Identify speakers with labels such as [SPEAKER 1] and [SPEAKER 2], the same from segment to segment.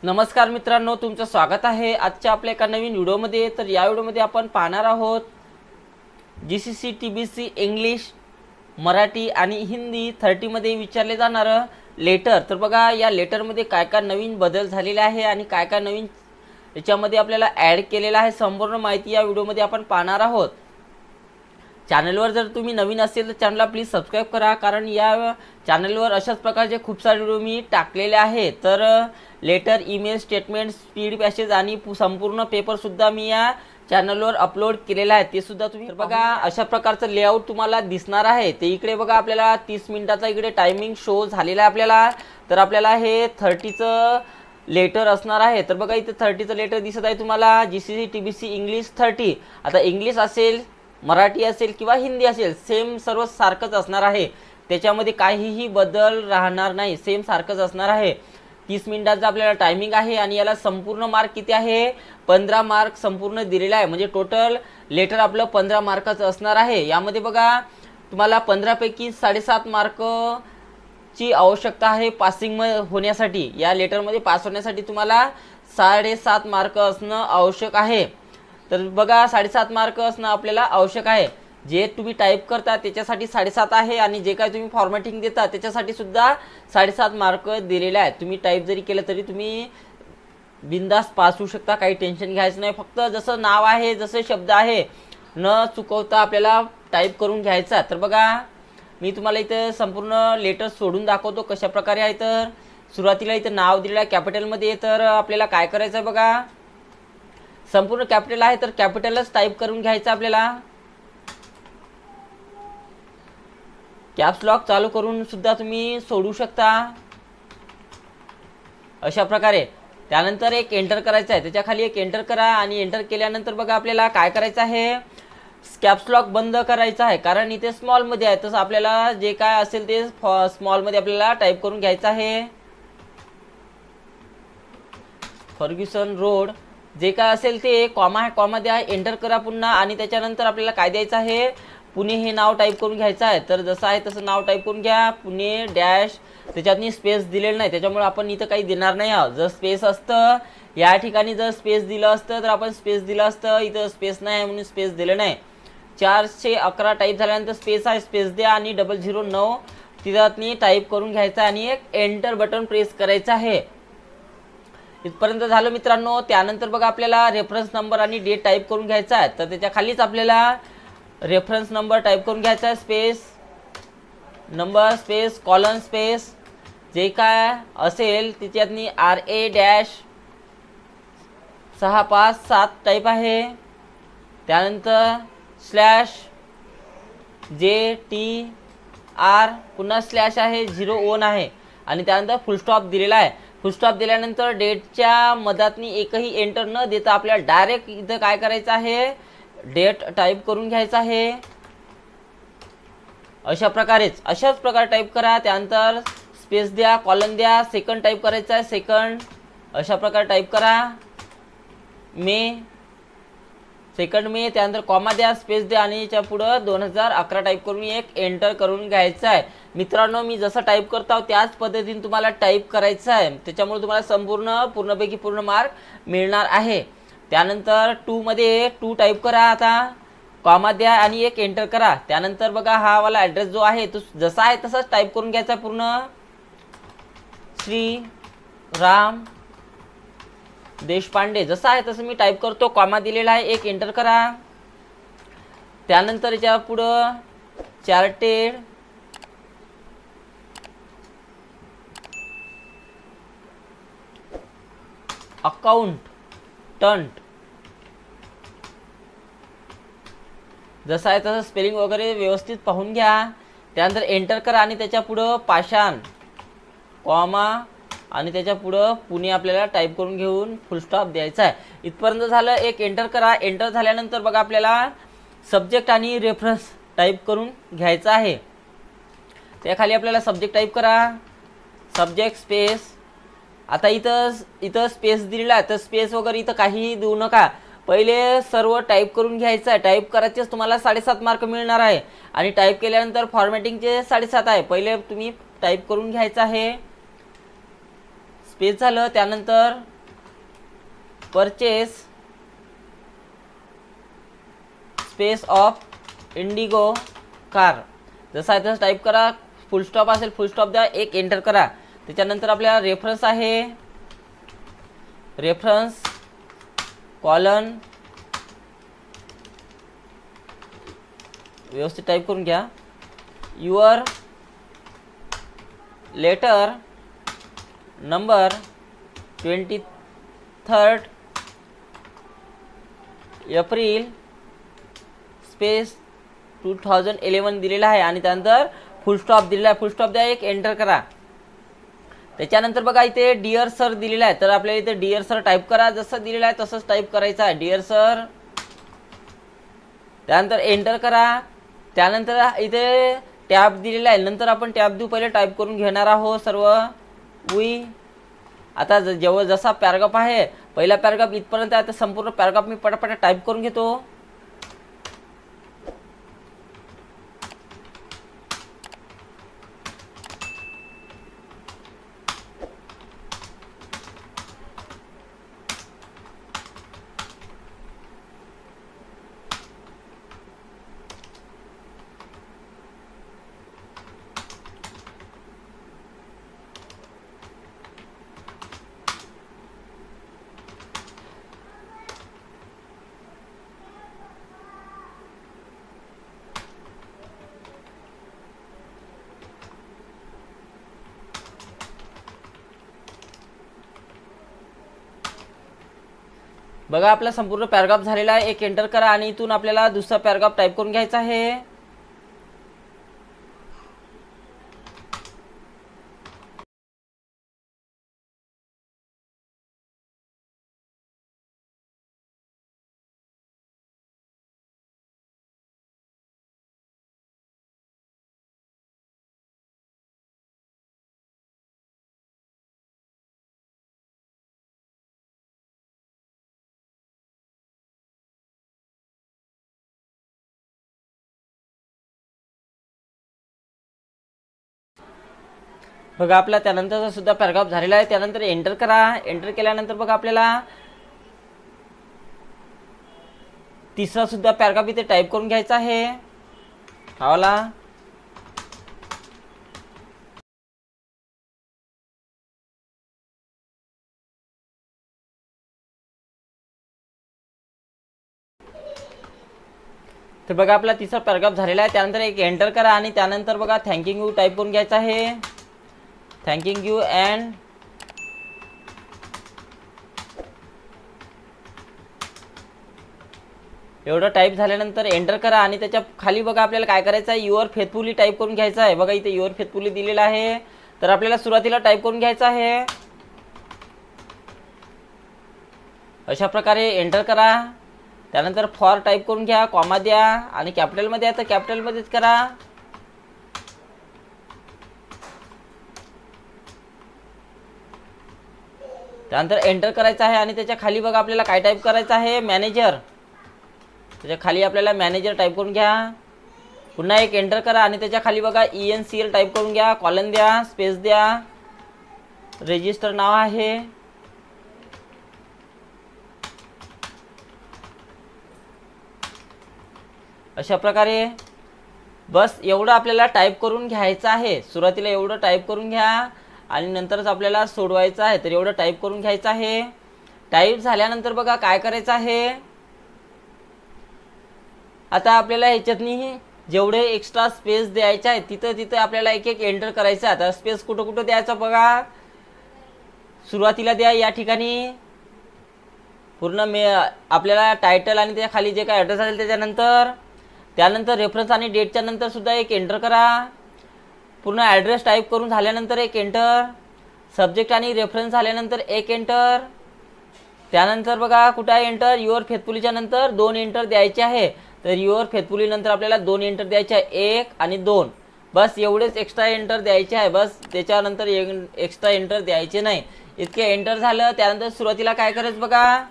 [SPEAKER 1] नमस्कार मित्रांनो, तुमचं स्वागत आहे आजच्या आपल्या एका नवीन व्हिडिओमध्ये। तर या व्हिडिओमध्ये आपण पाहणार आहोत जीसीसी टीबीसी इंग्लिश, मराठी आणि हिंदी 30 मध्ये विचारले जाणारं लेटर। तर बघा या लेटरमध्ये काय काय नवीन बदल झालेले आहे आणि काय काय नवीन याच्यामध्ये आपल्याला ॲड केलेलं आहे, संपूर्ण माहिती या व्हिडिओमध्ये आपण पाहणार आहोत। चॅनलवर जर तुम्ही नवीन असेल तर चॅनलला प्लीज सबस्क्राइब करा, कारण या चॅनलवर अशाच प्रकारचे खूप सारे व्हिडिओ मी टाकलेले आहेत। तर letter, email, statement, speed passage आणि संपूर्ण पेपरसुद्धा मी या चॅनलवर अपलोड केलेला आहे, ते सुद्धा तुम्ही बघा। अशा प्रकारचं लेआउट तुम्हाला दिसणार आहे। ते इकडे बघा आपल्याला 30 मिनिटाचा इकडे टायमिंग शो झालेला आहे आपल्याला। तर आपल्याला हे 30चं लेटर असणार आहे। तर बघा इथे 30चं लेटर दिसत आहे तुम्हाला, जीसीसी टीबीसी इंग्लिश 30। आता इंग्लिश असेल, मराठी असेल किंवा हिंदी असेल, सेम सर्व सारखंच असणार आहे, त्याच्यामध्ये काहीही बदल राहणार नाही, सेम सारखंच असणार आहे। 30 मिनिटाचा आपल्याला टायमिंग आहे आणि याला संपूर्ण मार्क किती आहे? 15 मार्क संपूर्ण दिलेला आहे। म्हणजे टोटल लेटर आपलं 15 मार्काचं असणार आहे। यामध्ये बघा तुम्हाला 15 पैकी 7.5 मार्क ची आवश्यकता आहे पासिंग होण्यासाठी। या लेटरमध्ये पास होण्यासाठी तुम्हाला 7.5 मार्क असणं आवश्यक आहे। तर बघा 7.5 मार्क असणं आपल्याला आवश्यक आहे। जे तुम्ही टाईप करता त्याच्यासाठी 7.5 आहे आणि जे काय तुम्ही फॉर्मॅटिंग देता त्याच्यासाठी सुद्धा 7.5 मार्क दिलेले आहेत। तुम्ही टाईप जरी केलं तरी तुम्ही बिंदास पास होऊ शकता, काही टेन्शन घ्यायचं नाही। फक्त जसं नाव आहे, जसे शब्द आहे, न चुकवता आपल्याला टाईप करून घ्यायचा। तर बघा मी तुम्हाला इथं संपूर्ण लेटर सोडून दाखवतो कशा प्रकारे आहे। तर सुरुवातीला इथं नाव दिलेलं आहे कॅपिटलमध्ये। तर आपल्याला काय करायचं आहे बघा, संपूर्ण कॅपिटल आहे तर कॅपिटलच टाईप करून घ्यायचं आपल्याला। कॅप्स लॉक चालू करून सुद्धा तुम्ही सोडू शकता अशा प्रकारे। त्यानंतर एक एंटर करायचं आहे, त्याच्या खाली एक एंटर करा आणि एंटर केल्यानंतर बघा आपल्याला काय करायचं आहे, कॅप्स लॉक बंद करायचा आहे, कारण इथे स्मॉल मध्ये आहे। तसं आपल्याला जे काय असेल ते स्मॉल मध्ये आपल्याला टाईप करून घ्यायचं आहे। फर्ग्युसन रोड जे काय असेल ते कॉमा आहे, कॉमा द्या, एंटर करा पुन्हा आणि त्याच्यानंतर आपल्याला काय द्यायचं आहे, पुणे हे नाव टाईप करून घ्यायचं आहे। तर जसं आहे तसं नाव टाईप करून घ्या, पुणे डॅश, त्याच्यातनी स्पेस दिलेलं नाही त्याच्यामुळे आपण इथं काही देणार नाही आहोत। जर स्पेस असतं या ठिकाणी, जर स्पेस दिलं असतं तर आपण स्पेस दिलं असतं, इथं स्पेस नाही म्हणून स्पेस दिलं नाही। 411 टाईप झाल्यानंतर स्पेस आहे, स्पेस द्या आणि 009 तिथं टाईप करून घ्यायचं आणि एक एंटर बटन प्रेस करायचं आहे। इथपर्यंत झालं मित्रांनो। त्यानंतर बघा आपल्याला रेफरन्स नंबर आणि डेट टाईप करून घ्यायचा आहे। तर त्याच्या खालीच आपल्याला रेफरन्स नंबर टाईप करून घ्यायचा आहे, space number space colon space जे काय असेल त्याच्यातनी RA-657 टाईप आहे। त्यानंतर स्लॅश JTR पुन्हा स्लॅश आहे, 0 आहे आणि त्यानंतर फुल स्टॉप दिलेला आहे। फुल स्टॉप दिल्यानंतर डेटच्या मधातनी एकही एंटर न देता आपल्याला डायरेक्ट इथं काय करायचं आहे, डेट टाईप करून घ्यायचं आहे। अशाच प्रकारे टाईप करा। त्यानंतर स्पेस द्या, कॉलन द्या, सेकंड टाईप करायचा आहे, सेकंड अशा प्रकारे टाईप करा, सेकंड मे, त्यानंतर कॉमा द्या, स्पेस द्या आणि याच्या पुढं 2011 टाईप करून एक एंटर करून घ्यायचं आहे। मित्रांनो मी जसं टाईप करतो त्याच पद्धतीने तुम्हाला टाईप करायचं आहे, त्याच्यामुळे तुम्हाला पूर्णपैकी पूर्ण मार्क मिळणार आहे। त्यानंतर 2 मध्ये 2 टाईप करा, आता कॉमा द्या आणि एक एंटर करा। त्यानंतर बघा हा वाला ॲड्रेस जो आहे तो जसा आहे तसाच टाईप करून घ्यायचा पूर्ण, श्री राम देशपांडे जसं आहे तसं मी टाईप करतो, कॉमा दिलेला आहे, एक एंटर करा। त्यानंतर याच्या पुढं चार्टेड अकाउंटंट जसं आहे तसं स्पेलिंग वगैरे व्यवस्थित पाहून घ्या। त्यानंतर एंटर करा आणि त्याच्या पुढं पाषाण कॉमा आणि त्याच्या पुढं पुणे आपल्याला टाईप करून घेऊन फुल स्टॉप द्यायचा आहे। इथपर्यंत झालं, एक एंटर करा। एंटर झाल्यानंतर बघा आपल्याला सब्जेक्ट आणि रेफरन्स टाईप करून घ्यायचा आहे। त्याखाली आपल्याला सब्जेक्ट टाईप करा, सब्जेक्ट स्पेस, आता इथं स्पेस दिलेला आहे तर स्पेस वगैरे इथं काहीही देऊ नका, पहिले सर्व टाईप करून घ्यायचं आहे। टाईप करायचेच तुम्हाला 7.5 मार्क मिळणार आहे आणि टाईप केल्यानंतर फॉर्मॅटिंगचे 7.5 आहे, पहिले तुम्ही टाईप करून घ्यायचं आहे। स्पेस झालं, त्यानंतर purchase space of Indigo car, जसं आहे तसं टाईप करा. फुल स्टॉप असेल फुल स्टॉप द्या, एक एंटर करा. त्याच्यानंतर आपल्याला रेफरन्स आहे, रेफरन्स कॉलन व्यवस्थित टाईप करून घ्या. Your letter number 23 April space 2011 दिलेला आहे आणि त्यानंतर फुल स्टॉप दिलेला आहे. फुल स्टॉप द्या, एक एंटर करा. त्याच्यानंतर बघा इथे डिअर सर दिलेला आहे, तर आपल्याला इथे डिअर सर टाईप करा. जसं दिलेलं आहे तसंच टाईप करायचं आहे, डिअर सर. त्यानंतर एंटर करा. त्यानंतर इथे टॅब दिलेला आहे, नंतर आपण टॅब देऊ, पहिले टाईप करून घेणार आहोत सर्व. आता जेव्हा जसा पॅराग्राफ आहे, पहिला पॅराग्राफ इथपर्यंत आहे, तर संपूर्ण पॅराग्राफ मी पटापट टाईप करून घेतो. बघा आपला संपूर्ण पॅराग्राफ झालेला आहे, एक एंटर करा आणि इथून आपल्याला दुसरा पॅराग्राफ टाईप करून घ्यायचा आहे. बघा आपला त्यानंतरचा सुद्धा पॅराग्राफ झालेला आहे. त्यानंतर एंटर करा. एंटर केल्यानंतर बघा आपल्याला तिसरा सुद्धा पॅराग्राफ इथे टाईप करून घ्यायचा आहे. हवाला तर बघा आपला तिसरा पॅराग्राफ झालेला आहे. त्यानंतर एक एंटर करा आणि त्यानंतर बघा थँकिंग यू टाईप करून घ्यायचा आहे. थँकिंग यू अँड एवढं टाईप झाल्यानंतर एंटर करा आणि त्याच्या खाली बघा आपल्याला काय करायचं आहे, युअर फेथफुली टाईप करून घ्यायचं आहे. बघा इथे युअर फेथफुली दिलेलं आहे, तर आपल्याला सुरुवातीला टाईप करून घ्यायचं आहे. अशा प्रकारे एंटर करा. त्यानंतर फॉर टाईप करून घ्या, कॉमा द्या आणि कॅपिटलमध्ये आहे तर कॅपिटलमध्येच करा. त्यानंतर एंटर करायचं आहे आणि त्याच्या खाली बघा आपल्याला काय टाईप करायचं आहे, मॅनेजर. त्याच्या खाली आपल्याला मॅनेजर टाईप करून घ्या. पुन्हा एक एंटर करा आणि त्याच्या खाली बघा ENCL टाईप करून घ्या, कॉलन द्या, स्पेस द्या, रजिस्टर नाव आहे. अशा प्रकारे बस एवढं आपल्याला टाईप करून घ्यायचं आहे. सुरुवातीला एवढं टाईप करून घ्या आणि नंतरच आपल्याला सोडवायचं आहे, तर एवढं टाईप करून घ्यायचं आहे. टाईप झाल्यानंतर बघा काय करायचं आहे, आता आपल्याला ह्याच्यातनी जेवढे एक्स्ट्रा स्पेस द्यायचे आहे तिथं आपल्याला एक एक एंटर करायचं आहे. आता स्पेस कुठं कुठं द्यायचं बघा, सुरुवातीला द्या या ठिकाणी पूर्ण आपल्याला टायटल आणि त्याच्या खाली जे काय ॲड्रेस असेल त्यानंतर रेफरन्स आणि डेटच्या नंतर सुद्धा एक एंटर करा. पूर्ण ॲड्रेस टाईप करून झाल्यानंतर एक एंटर, सब्जेक्ट आणि रेफरन्स झाल्यानंतर एक एंटर. त्यानंतर बघा कुठं आहे एंटर, युअर फेथफुलीच्या नंतर 2 एंटर द्यायचे आहे. तर युअर फेथफुली नंतर आपल्याला 2 एंटर द्यायचे आहे, 1 आणि 2. बस एवढेच एक्स्ट्रा एंटर द्यायचे आहे, बस त्याच्यानंतर एक्स्ट्रा एंटर द्यायचे नाही. इतके एंटर झालं. त्यानंतर सुरुवातीला काय करायचं बघा,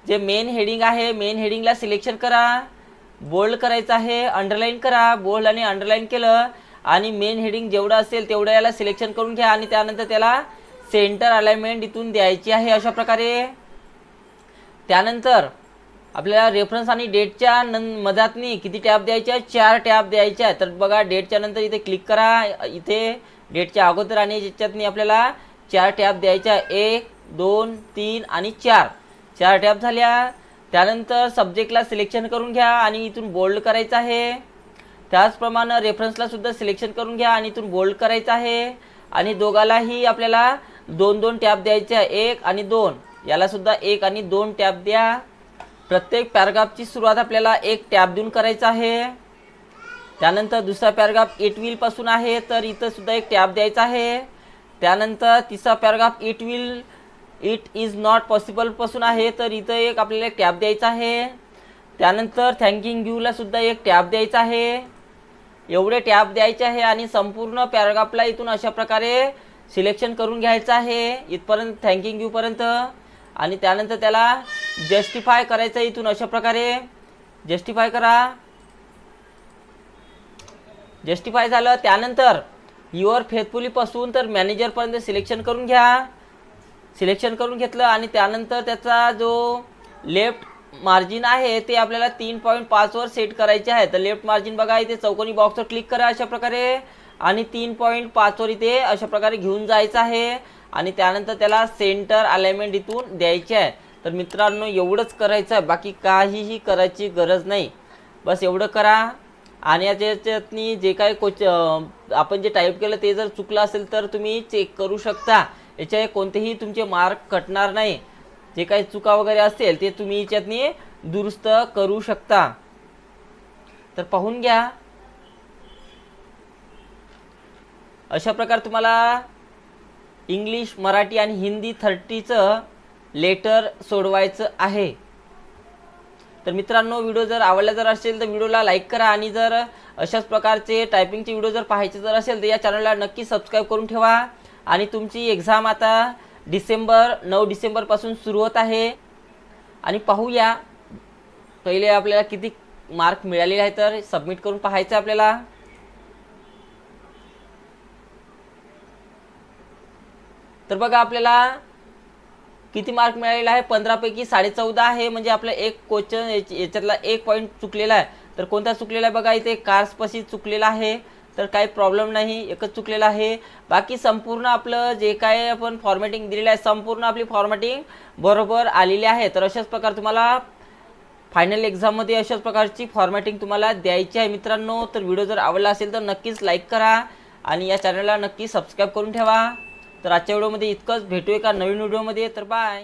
[SPEAKER 1] जे मेन हेडिंग आहे मेन हेडिंगला सिलेक्शन करा, बोल्ड करायचं आहे, अंडरलाईन करा. बोल्ड आणि अंडरलाईन केलं आणि मेन हेडिंग जेवढं असेल तेवढं याला सिलेक्शन करून घ्या आणि त्यानंतर त्याला सेंटर अलाइनमेंट इथून द्यायची आहे अशा प्रकारे. त्यानंतर आपल्याला रेफरन्स आणि डेटच्या मधातनी किती टॅब द्यायचे आहे, 4 टॅब द्यायचे आहे. तर बघा डेटच्या नंतर इथे क्लिक करा. इथे डेटच्या अगोदर आणि याच्यातनी आपल्याला 4 टॅब द्यायच्या आहे. 1 2 3 आणि 4 टॅब झाल्या. त्यानंतर सब्जेक्टला सिलेक्शन करून घ्या आणि इथून बोल्ड करायचं आहे. त्याचप्रमाणे रेफरन्सला सुद्धा सिलेक्शन करून घ्या आणि इथून बोल्ड करायचं आहे. आणि दोघालाही आपल्याला 2-2 टॅब द्यायचे आहे, 1 आणि 2. याला सुद्धा 1 आणि 2 टॅब द्या. प्रत्येक पॅराग्राफची सुरुवात आपल्याला 1 टॅब देऊन करायचं आहे. त्यानंतर दुसरा पॅराग्राफ इट विल पासून आहे, तर इथं सुद्धा 1 टॅब द्यायचा आहे. त्यानंतर तिसरा paragraph it is not possible पासून आहे, तर इथं एक आपल्याला 1 टॅब द्यायचा आहे. त्यानंतर थँकिंग यूला सुद्धा 1 टॅब द्यायचा आहे. एवढे टॅब द्यायचे आहे आणि संपूर्ण पॅराग्राफला इथून अशा प्रकारे सिलेक्शन करून घ्यायचं आहे इथपर्यंत, थँकिंग यू पर्यंत. आणि त्यानंतर त्याला जस्टिफाय करायचं इथून अशा प्रकारे. जस्टिफाय करा. जस्टिफाय झालं. त्यानंतर युअर फेथफुली पासून तर मॅनेजरपर्यंत सिलेक्शन करून घ्या. सिलेक्शन करून घेतलं आणि त्यानंतर त्याचा जो लेफ्ट मार्जिन आहे ते आपल्याला 3.5 वर सेट करायचे आहे. तर लेफ्ट मार्जिन बघा इथे चौकोनी बॉक्सवर क्लिक करा अशा प्रकारे आणि 3.5 वर इथे अशा प्रकारे घेऊन जायचं आहे. आणि त्यानंतर त्याला सेंटर अलाइनमेंट इथून द्यायचे आहे. तर मित्रांनो एवढंच करायचं आहे, बाकी काहीही करायची गरज नाही. बस एवढं करा. आणि याच्यातनी जे काही आपण जे टाईप केलं ते जर चुकलं असेल तर तुम्ही चेक करू शकता. याच्या कोणतेही तुमचे मार्क कटणार नाही. जे काही चुका वगैरे असेल ते तुम्ही याच्यातनी दुरुस्त करू शकता. तर पाहून घ्या. अशा प्रकारे तुम्हाला इंग्लिश, मराठी आणि हिंदी 30चं लेटर सोडवायचं आहे. तर मित्रांनो व्हिडिओ जर आवडला जर असेल तर व्हिडिओला लाईक करा. आणि जर अशाच प्रकारचे टायपिंगचे व्हिडिओ जर पाहायचे जर असेल तर या चॅनलला नक्की सबस्क्राईब करून ठेवा. आणि तुमची एक्झाम आता 9 डिसेंबरपासून सुरू होत आहे. आणि पाहूया पहिले आपल्याला किती मार्क मिळालेले आहेत, तर सबमिट करून पाहायचं आपल्याला. तर बघा आपल्याला किती मार्क मिळालेला आहे, 15 पैकी 14.5 आहे. म्हणजे आपला एक क्वेश्चन याच्यातला 1 पॉईंट चुकलेला आहे. तर कोणता चुकलेला आहे बघा इथे कार्सपाशी चुकलेला आहे. तर काही प्रॉब्लेम नाही, एकच चुकलेला आहे. बाकी संपूर्ण आपलं जे काय आपण फॉर्मॅटिंग दिलेलं आहे संपूर्ण आपली फॉर्मॅटिंग बरोबर आलेली आहे. तर अशाच प्रकारे तुम्हाला फायनल एक्झाममध्ये अशाच प्रकारची फॉर्मॅटिंग तुम्हाला द्यायची आहे मित्रांनो. तर व्हिडिओ जर आवडला असेल तर नक्कीच लाईक करा आणि या चॅनलला नक्की सबस्क्राईब करून ठेवा. तर आजच्या व्हिडिओमध्ये इतकंच. भेटू एका नवीन व्हिडिओमध्ये. तर बाय.